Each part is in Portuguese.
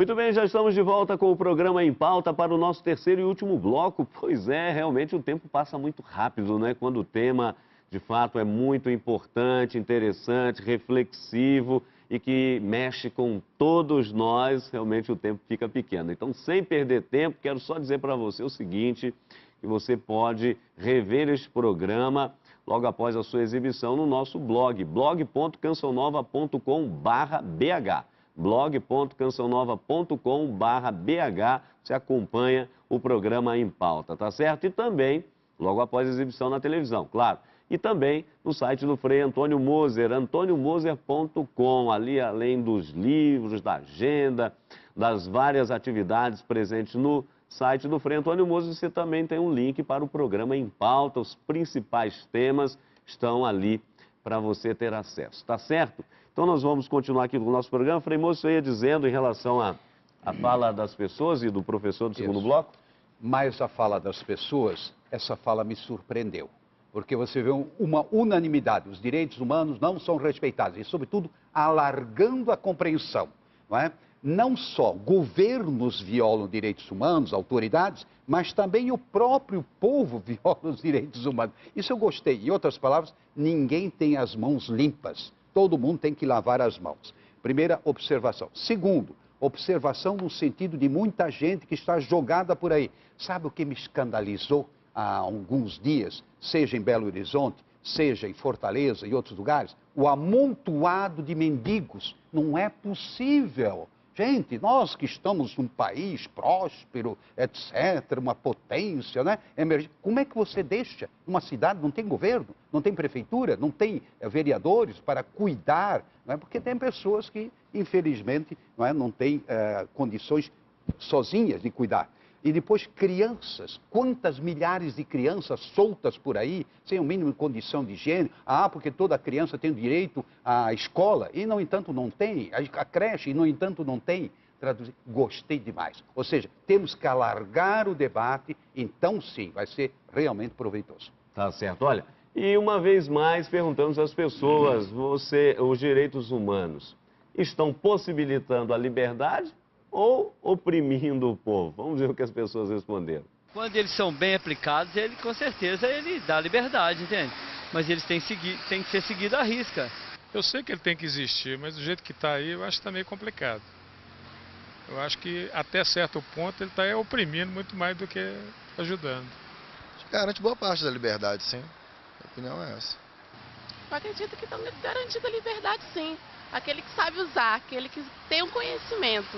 Muito bem, já estamos de volta com o programa Em Pauta para o nosso terceiro e último bloco. Pois é, realmente o tempo passa muito rápido, né? Quando o tema, de fato, é muito importante, interessante, reflexivo e que mexe com todos nós, realmente o tempo fica pequeno. Então, sem perder tempo, quero só dizer para você o seguinte, que você pode rever este programa logo após a sua exibição no nosso blog, blog.cançãonova.com/bh. blog.cançãonova.com/bh. Você acompanha o programa Em Pauta, tá certo? E também, logo após a exibição na televisão, claro. E também no site do Frei Antônio Moser, antoniomoser.com. Ali, além dos livros, da agenda, das várias atividades presentes no site do Frei Antônio Moser, você também tem um link para o programa Em Pauta. Os principais temas estão ali para você ter acesso, tá certo? Então nós vamos continuar aqui com o nosso programa. Frei Moser, você ia dizendo em relação à fala das pessoas e do professor do segundo bloco? Mas a fala das pessoas, essa fala me surpreendeu. Porque você vê uma unanimidade, os direitos humanos não são respeitados. E, sobretudo, alargando a compreensão, não é? Não só governos violam direitos humanos, autoridades, mas também o próprio povo viola os direitos humanos. Isso eu gostei. Em outras palavras, ninguém tem as mãos limpas. Todo mundo tem que lavar as mãos. Primeira observação. Segundo, observação no sentido de muita gente que está jogada por aí. Sabe o que me escandalizou há alguns dias, seja em Belo Horizonte, seja em Fortaleza e outros lugares? O amontoado de mendigos. Não é possível. Gente, nós que estamos num país próspero, etc., uma potência, né? Como é que você deixa? Uma cidade não tem governo, não tem prefeitura, não tem vereadores para cuidar, não é? Porque tem pessoas que, infelizmente, não têm condições sozinhas de cuidar. E depois crianças, quantas milhares de crianças soltas por aí, sem o mínimo de condição de higiene. Porque toda criança tem direito à escola, e no entanto não tem, a creche, e no entanto não tem. Gostei demais. Ou seja, temos que alargar o debate, então sim, vai ser realmente proveitoso. Tá certo. Olha, e uma vez mais perguntamos às pessoas, os direitos humanos estão possibilitando a liberdade ou oprimindo o povo? Vamos ver o que as pessoas responderam. Quando eles são bem aplicados, com certeza ele dá liberdade, entende? Mas eles têm que ser seguidos à risca. Eu sei que ele tem que existir, mas do jeito que está aí, eu acho que está meio complicado. Eu acho que até certo ponto ele está oprimindo muito mais do que ajudando. Garante boa parte da liberdade, sim. A opinião é essa. Eu acredito que estão garantida a liberdade, sim. Aquele que sabe usar, aquele que tem um conhecimento.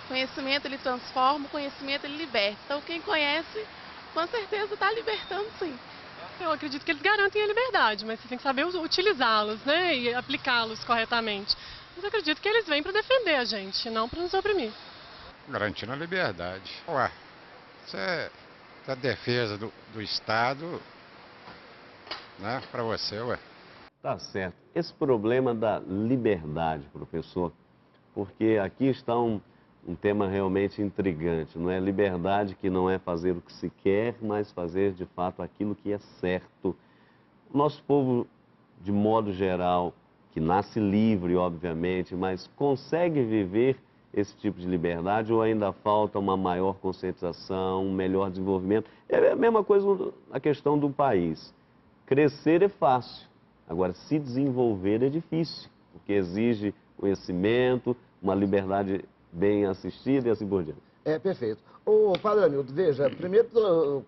Conhecimento ele transforma, o conhecimento ele liberta. Então quem conhece, com certeza está libertando, sim. Eu acredito que eles garantem a liberdade, mas você tem que saber utilizá-los, né, e aplicá-los corretamente. Mas eu acredito que eles vêm para defender a gente, não para nos oprimir. Garantindo a liberdade. Ué, isso é a defesa do Estado, né, para você, ué. Tá certo. Esse problema da liberdade, professor, porque aqui está um tema realmente intrigante, não é? Liberdade que não é fazer o que se quer, mas fazer de fato aquilo que é certo. O nosso povo, de modo geral, que nasce livre, obviamente, mas consegue viver esse tipo de liberdade ou ainda falta uma maior conscientização, um melhor desenvolvimento? É a mesma coisa na questão do país. Crescer é fácil, agora se desenvolver é difícil, porque exige conhecimento, uma liberdade bem assistida e assim por diante. Perfeito. Ô, Padre Hamilton, veja, primeiro,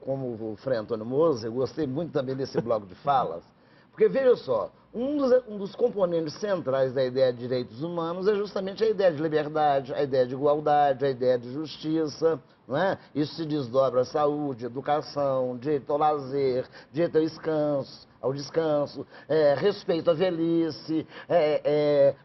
como o Frei Antônio Moser, eu gostei muito também desse bloco de falas, porque, veja só, um dos componentes centrais da ideia de direitos humanos é justamente a ideia de liberdade, a ideia de igualdade, a ideia de justiça, não é? Isso se desdobra à saúde, educação, direito ao lazer, direito ao descanso, respeito à velhice,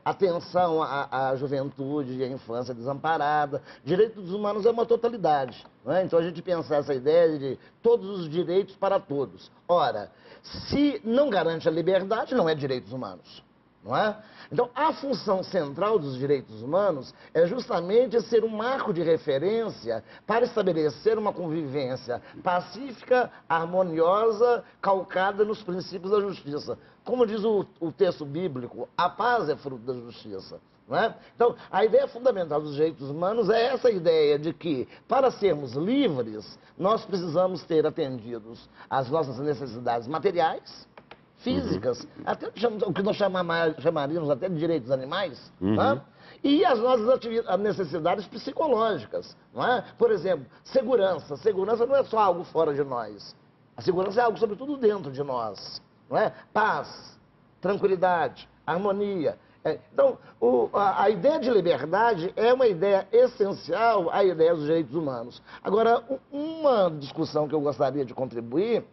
atenção à juventude e à infância desamparada. Direitos humanos é uma totalidade, não é? Então a gente pensar essa ideia de todos os direitos para todos. Ora, se não garante a liberdade, não é direitos humanos, não é? Então, a função central dos direitos humanos é justamente ser um marco de referência para estabelecer uma convivência pacífica, harmoniosa, calcada nos princípios da justiça. Como diz o texto bíblico, a paz é fruto da justiça. Não é? Então, a ideia fundamental dos direitos humanos é essa ideia de que, para sermos livres, nós precisamos ter atendidos as nossas necessidades materiais, físicas, até o que nós chamaríamos até de direitos animais, tá? E as nossas necessidades psicológicas, não é? Por exemplo, segurança. Segurança não é só algo fora de nós. A segurança é algo, sobretudo, dentro de nós, não é? Paz, tranquilidade, harmonia. Então, a ideia de liberdade é uma ideia essencial à ideia dos direitos humanos. Agora, uma discussão que eu gostaria de contribuir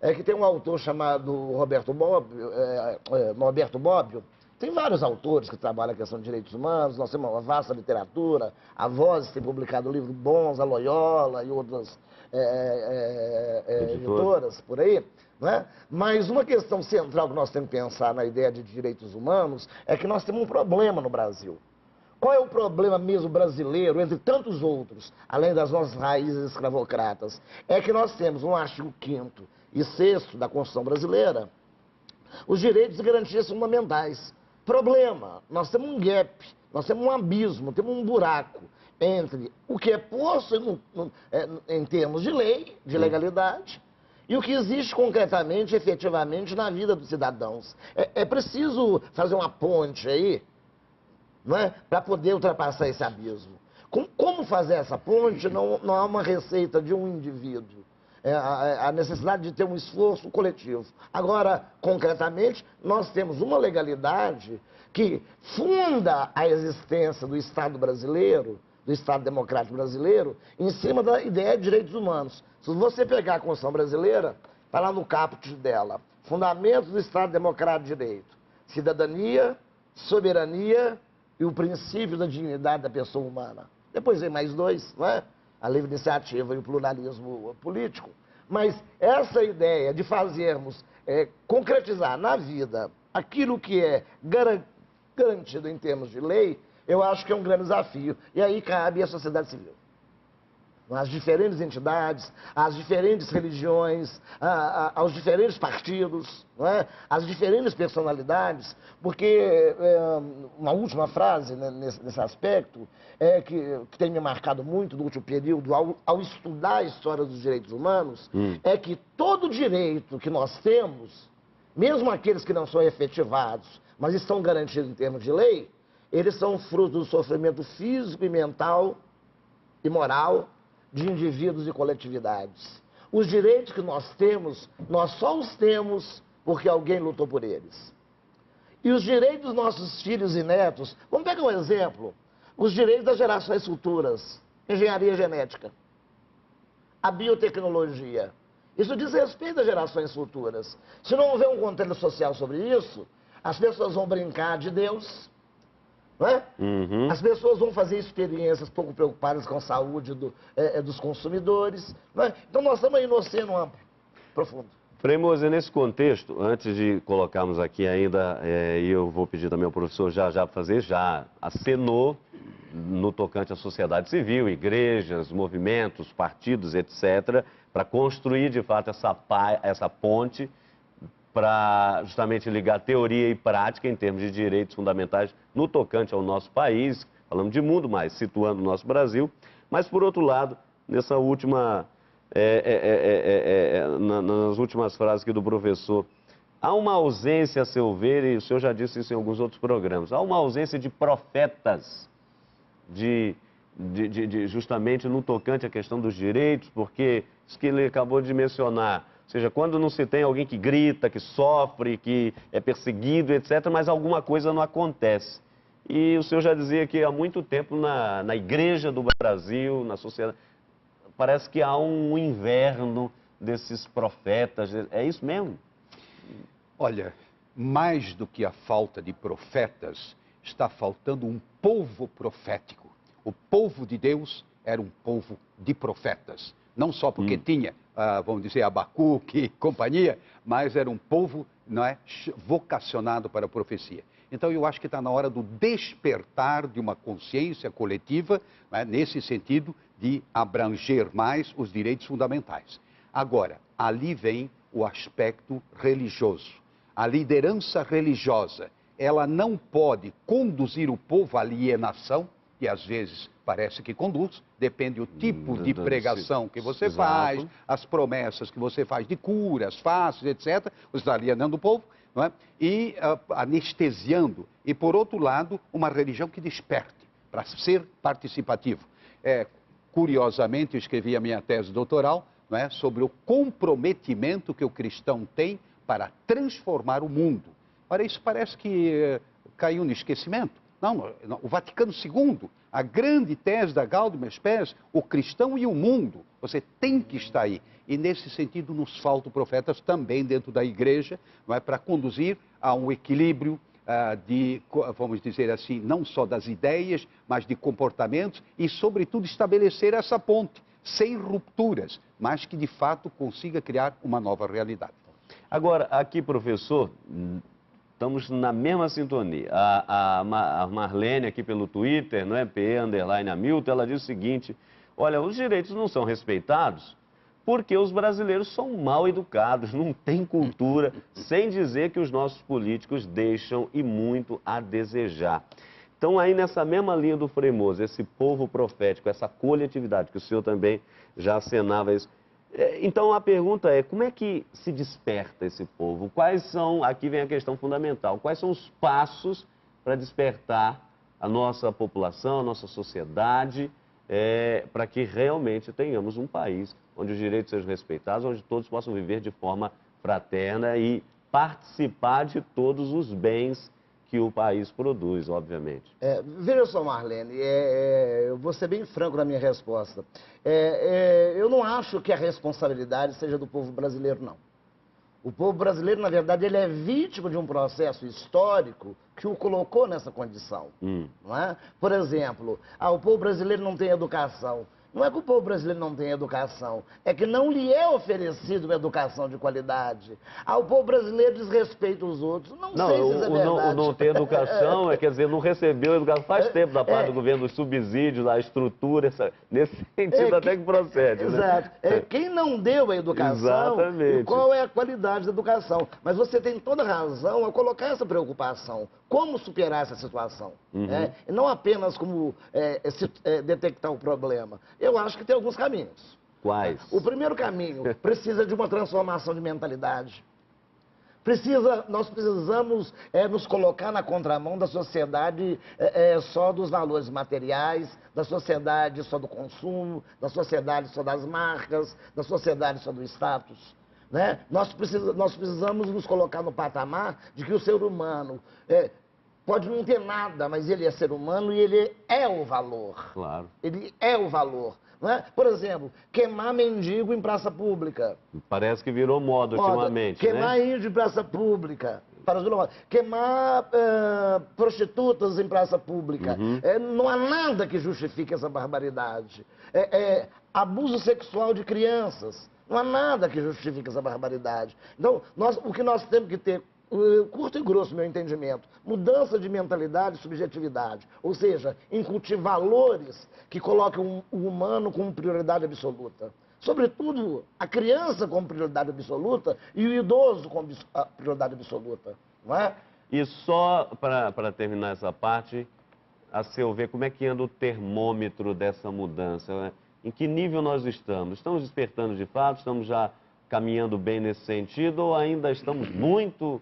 é que tem um autor chamado Roberto Bobbio. Tem vários autores que trabalham a questão de direitos humanos, nós temos uma vasta literatura, a Voz tem publicado livros bons, a Loyola e outras editoras por aí. Né? Mas uma questão central que nós temos que pensar na ideia de direitos humanos é que nós temos um problema no Brasil. Qual é o problema mesmo brasileiro, entre tantos outros, além das nossas raízes escravocratas? É que nós temos no artigo 5º e 6º da Constituição brasileira os direitos e garantias fundamentais. Problema, nós temos um gap, nós temos um abismo, temos um buraco entre o que é posto em termos de lei, de legalidade, e o que existe concretamente, efetivamente, na vida dos cidadãos. É preciso fazer uma ponte aí, não é? Para poder ultrapassar esse abismo. Como fazer essa ponte não há uma receita de um indivíduo. A necessidade de ter um esforço coletivo. Agora, concretamente, nós temos uma legalidade que funda a existência do Estado brasileiro, do Estado Democrático Brasileiro, em cima da ideia de direitos humanos. Se você pegar a Constituição Brasileira, está lá no caput dela, Fundamentos do Estado Democrático de Direito, cidadania, soberania e o princípio da dignidade da pessoa humana. Depois vem mais dois, não é? A livre iniciativa e o pluralismo político. Mas essa ideia de fazermos, concretizar na vida aquilo que é garantido em termos de lei, eu acho que é um grande desafio. E aí cabe à sociedade civil. As diferentes entidades, as diferentes religiões, aos diferentes partidos, não é? As diferentes personalidades, porque uma última frase, né, nesse aspecto, que tem me marcado muito no último período, ao estudar a história dos direitos humanos, é que todo direito que nós temos, mesmo aqueles que não são efetivados, mas estão garantidos em termos de lei, eles são fruto do sofrimento físico e mental e moral de indivíduos e coletividades. Os direitos que nós temos, nós só os temos porque alguém lutou por eles. E os direitos dos nossos filhos e netos, vamos pegar um exemplo, os direitos das gerações futuras, engenharia genética, a biotecnologia. Isso diz respeito às gerações futuras. Se não houver um controle social sobre isso, as pessoas vão brincar de Deus, não é? As pessoas vão fazer experiências pouco preocupadas com a saúde dos consumidores. Não é? Então nós estamos aí no oceano amplo, profundo. Frei Moser, nesse contexto, antes de colocarmos aqui ainda, e eu vou pedir também ao professor já para fazer, já acenou no tocante à sociedade civil, igrejas, movimentos, partidos, etc., para construir de fato essa ponte para justamente ligar teoria e prática em termos de direitos fundamentais no tocante ao nosso país, falando de mundo, mas situando o nosso Brasil. Mas, por outro lado, nessa última, nas últimas frases aqui do professor, há uma ausência, a seu ver, e o senhor já disse isso em alguns outros programas, há uma ausência de profetas, justamente no tocante à questão dos direitos, porque isso que ele acabou de mencionar, ou seja, quando não se tem alguém que grita, que sofre, que é perseguido, etc., mas alguma coisa não acontece. E o senhor já dizia que há muito tempo na igreja do Brasil, na sociedade, parece que há um inverno desses profetas. É isso mesmo? Olha, mais do que a falta de profetas, está faltando um povo profético. O povo de Deus era um povo de profetas. Não só porque tinha, vamos dizer, Abacuque e companhia, mas era um povo, não é, vocacionado para a profecia. Então eu acho que está na hora do despertar de uma consciência coletiva, não é, nesse sentido de abranger mais os direitos fundamentais. Agora, ali vem o aspecto religioso. A liderança religiosa ela não pode conduzir o povo à alienação, que às vezes parece que conduz, depende do tipo de pregação que você faz, as promessas que você faz de curas fáceis, etc. Você está alienando o povo, não é? E anestesiando. E, por outro lado, uma religião que desperte, para ser participativo. Curiosamente, eu escrevi a minha tese doutoral, não é, sobre o comprometimento que o cristão tem para transformar o mundo. Ora, isso parece que caiu no esquecimento. Não, o Vaticano II, a grande tese da Gaudium et Spes, o cristão e o mundo, você tem que estar aí. E nesse sentido nos faltam profetas também dentro da igreja, não é, para conduzir a um equilíbrio vamos dizer assim, não só das ideias, mas de comportamentos e, sobretudo, estabelecer essa ponte, sem rupturas, mas que de fato consiga criar uma nova realidade. Agora, aqui, professor, estamos na mesma sintonia. A Marlene aqui pelo Twitter, não é? PE_Hamilton, ela diz o seguinte: olha, os direitos não são respeitados porque os brasileiros são mal educados, não têm cultura, sem dizer que os nossos políticos deixam e muito a desejar. Então, aí nessa mesma linha do Frei Moser, esse povo profético, essa coletividade, que o senhor também já acenava isso. Então, a pergunta é, como é que se desperta esse povo? Quais são, aqui vem a questão fundamental, quais são os passos para despertar a nossa população, a nossa sociedade, para que realmente tenhamos um país onde os direitos sejam respeitados, onde todos possam viver de forma fraterna e participar de todos os bens que o país produz, obviamente. Veja só, Marlene, eu vou ser bem franco na minha resposta. Eu não acho que a responsabilidade seja do povo brasileiro, não. O povo brasileiro, na verdade, ele é vítima de um processo histórico que o colocou nessa condição. Não é? Por exemplo, o povo brasileiro não tem educação. Não é que o povo brasileiro não tem educação, é que não lhe é oferecido uma educação de qualidade. O povo brasileiro desrespeita os outros. Não sei se isso é verdade. Não ter educação, quer dizer, não recebeu educação faz tempo da parte do governo, dos subsídios, da estrutura, nesse sentido até que procede. Exato. Né? Quem não deu a educação, e qual é a qualidade da educação. Mas você tem toda razão ao colocar essa preocupação. Como superar essa situação? Não apenas como detectar o problema. Eu acho que tem alguns caminhos. Quais? O primeiro caminho precisa de uma transformação de mentalidade. Nós precisamos nos colocar na contramão da sociedade só dos valores materiais, da sociedade só do consumo, da sociedade só das marcas, da sociedade só do status. Né? Nós precisamos nos colocar no patamar de que o ser humano pode não ter nada, mas ele é ser humano e ele é o valor. Claro. Ele é o valor. Não é? Por exemplo, queimar mendigo em praça pública. Parece que virou moda ultimamente, queimar índio em praça pública. Queimar prostitutas em praça pública. Não há nada que justifique essa barbaridade. Abuso sexual de crianças. Não há nada que justifique essa barbaridade. Então, o que nós temos que ter, curto e grosso, meu entendimento, mudança de mentalidade e subjetividade. Ou seja, incutir valores que coloquem o humano como prioridade absoluta. Sobretudo, a criança como prioridade absoluta e o idoso como prioridade absoluta. Não é? E só para terminar essa parte, a seu ver, como é que anda o termômetro dessa mudança? Né? Em que nível nós estamos? Estamos despertando de fato? Estamos já caminhando bem nesse sentido ou ainda estamos muito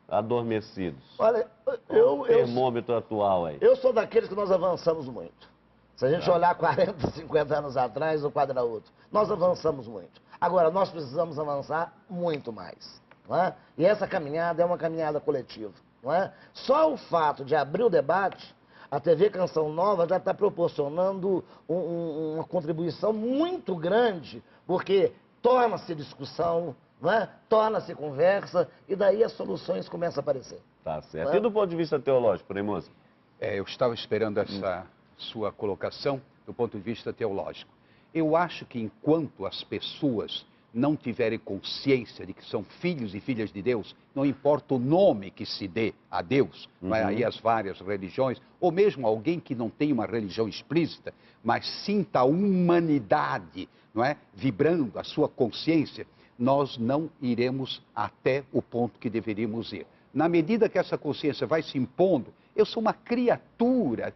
adormecidos? Olha, o termômetro atual aí. Eu sou daqueles que nós avançamos muito. Se a gente olhar 40, 50 anos atrás, o quadro era outro. Nós avançamos muito. Agora, nós precisamos avançar muito mais. Não é? E essa caminhada é uma caminhada coletiva. Não é? Só o fato de abrir o debate, a TV Canção Nova já está proporcionando uma contribuição muito grande, porque torna-se discussão, não é? Torna-se conversa, e daí as soluções começam a aparecer. Tá certo. E do ponto de vista teológico, Frei Moser? Eu estava esperando essa sua colocação do ponto de vista teológico. Eu acho que enquanto as pessoas não tiverem consciência de que são filhos e filhas de Deus, não importa o nome que se dê a Deus, aí as várias religiões, ou mesmo alguém que não tem uma religião explícita, mas sinta a humanidade, não é, vibrando a sua consciência, nós não iremos até o ponto que deveríamos ir. Na medida que essa consciência vai se impondo, eu sou uma criatura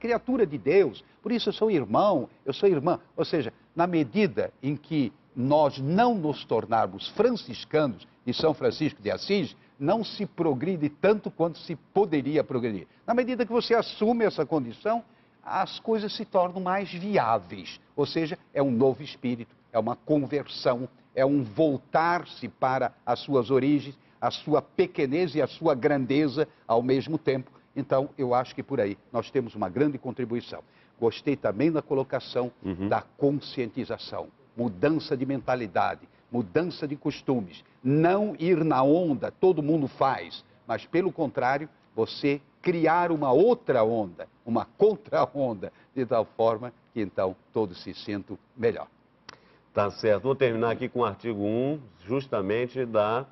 de Deus, por isso eu sou irmão, eu sou irmã. Ou seja, na medida em que nós não nos tornarmos franciscanos de São Francisco de Assis, não se progride tanto quanto se poderia progredir. Na medida que você assume essa condição, as coisas se tornam mais viáveis. Ou seja, é um novo espírito, é uma conversão, é um voltar-se para as suas origens, a sua pequenez e a sua grandeza ao mesmo tempo. Então, eu acho que por aí nós temos uma grande contribuição. Gostei também da colocação da conscientização, mudança de mentalidade, mudança de costumes. Não ir na onda, todo mundo faz, mas pelo contrário, você criar uma outra onda, uma contra-onda, de tal forma que então todos se sintam melhor. Tá certo. Vou terminar aqui com o artigo 1, justamente da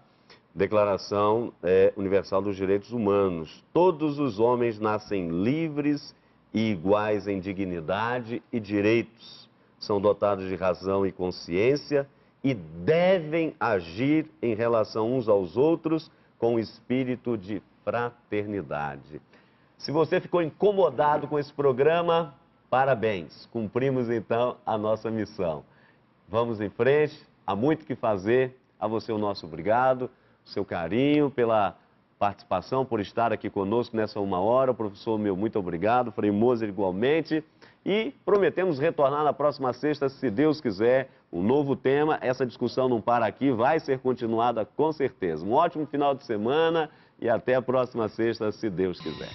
Declaração Universal dos Direitos Humanos. Todos os homens nascem livres e iguais em dignidade e direitos. São dotados de razão e consciência e devem agir em relação uns aos outros com espírito de fraternidade. Se você ficou incomodado com esse programa, parabéns. Cumprimos então a nossa missão. Vamos em frente, há muito o que fazer. A você o nosso obrigado, o seu carinho pela participação, por estar aqui conosco nessa 1 hora. O professor meu, muito obrigado. Frei Moser igualmente. E prometemos retornar na próxima sexta, se Deus quiser, um novo tema. Essa discussão não para aqui, vai ser continuada com certeza. Um ótimo final de semana e até a próxima sexta, se Deus quiser.